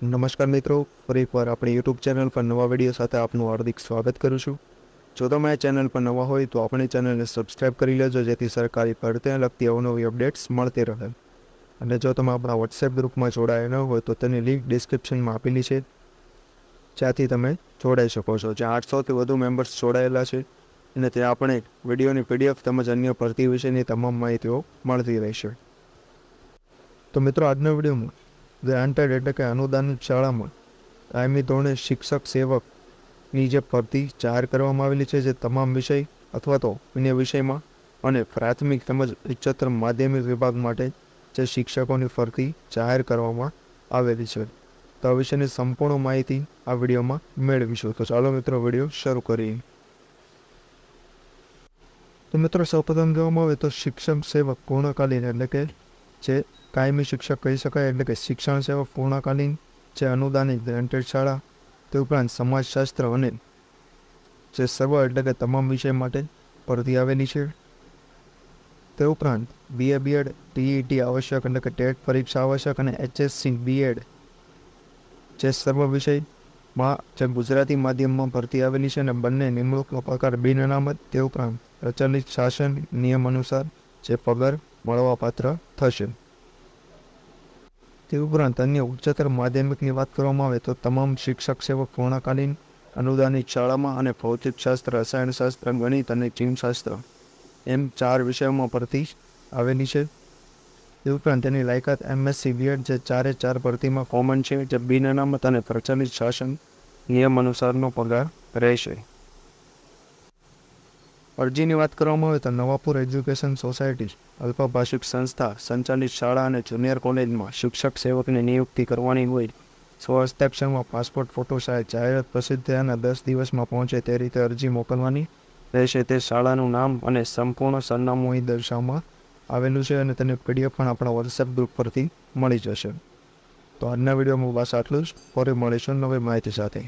નમસ્કાર મિત્રો, ફરી એકવાર આપણી યુટ્યુબ ચેનલ પર નવા વિડીયો સાથે આપનું હાર્દિક સ્વાગત કરું છું. જો તમે આ ચેનલ પર નવા હોય તો આપણી ચેનલને સબસ્ક્રાઇબ કરી લેજો, જેથી સરકારી ભરતીને લગતી અવનવી અપડેટ્સ મળતી રહે. અને જો તમે આપણા વોટ્સએપ ગ્રુપમાં જોડાયા ન હોય તો તેની લિંક ડિસ્ક્રિપ્શનમાં આપેલી છે, જ્યાંથી તમે જોડાઈ શકો છો. જ્યાં 800થી વધુ મેમ્બર્સ જોડાયેલા છે અને ત્યાં આપણે વિડીયોની PDF તેમજ અન્ય ભરતી વિશેની તમામ માહિતીઓ મળતી રહેશે. તો મિત્રો, આજના વિડીયોમાં ગ્રાન્ટેડ એટલે કે અનુદાનિત શાળામાં કાયમી ધોરણે શિક્ષક સેવકની જે ભરતી જાહેર કરવામાં આવેલી છે, જે તમામ વિષય અથવા તો અન્ય વિષયમાં અને પ્રાથમિક તેમજ ઉચ્ચતર માધ્યમિક વિભાગ માટે જે શિક્ષકોની ભરતી જાહેર કરવામાં આવેલી છે, તો આ વિશેની સંપૂર્ણ માહિતી આ વિડીયોમાં મેળવીશું. તો ચાલો મિત્રો, વિડીયો શરૂ કરીએ. તો મિત્રો, સૌપ્રથમ જોવામાં આવે તો શિક્ષક સેવક પૂર્ણકાલીન એટલે કે જે કાયમી શિક્ષક કહી શકાય, એટલે કે શિક્ષણ સેવક પૂર્ણકાલીન જે અનુદાનિત ગ્રાન્ટેડ શાળા, તે ઉપરાંત સમાજશાસ્ત્ર અને જે સર્વ એટલે કે તમામ વિષય માટે ભરતી આવેલી છે. તે ઉપરાંત BA BEd TET આવશ્યક એટલે કે ટેટ પરીક્ષા આવશ્યક અને HSC BEd જે સર્વ વિષયમાં જે ગુજરાતી માધ્યમમાં ભરતી આવેલી છે અને બંને નિમણૂકનો પગાર બિન અનામત, તે ઉપરાંત પ્રચલિત શાસન નિયમ અનુસાર જે પગાર મળવાપાત્ર થશે. તે ઉપરાંત અન્ય ઉચ્ચતર માધ્યમિકની વાત કરવામાં આવે તો તમામ શિક્ષક સેવક પૂર્ણકાલીન અનુદાનિત શાળામાં અને ભૌતિકશાસ્ત્ર, રસાયણશાસ્ત્ર, ગણિત અને જીવશાસ્ત્ર એમ 4 વિષયોમાં ભરતી આવેલી છે. તે ઉપરાંત તેની લાયકાત MSc BEd જે 4 ભરતીમાં કોમન છે, જે બિન અનામત અને પ્રચલિત શાસન નિયમ અનુસારનો પગાર રહેશે. અરજીની વાત કરવામાં આવે તો નવાપુર એજ્યુકેશન સોસાયટી અલ્પભાષિક સંસ્થા સંચાલિત શાળા અને જુનિયર કોલેજમાં શિક્ષક સેવકની નિયુક્તિ કરવાની હોય. સ્વહસ્તાક્ષરમાં પાસપોર્ટ ફોટો સહિત જાહેરાત પ્રસિદ્ધ થયાના 10 દિવસમાં પહોંચે તે રીતે અરજી મોકલવાની રહેશે. તે શાળાનું નામ અને સંપૂર્ણ સરનામું અહીં દર્શાવવામાં આવેલું છે અને તેને PDF પણ આપણા વોટ્સએપ ગ્રુપ પરથી મળી જશે. તો આજના વિડીયોમાં બસ આટલું જ. ફરી મળીશું નવી માહિતી સાથે.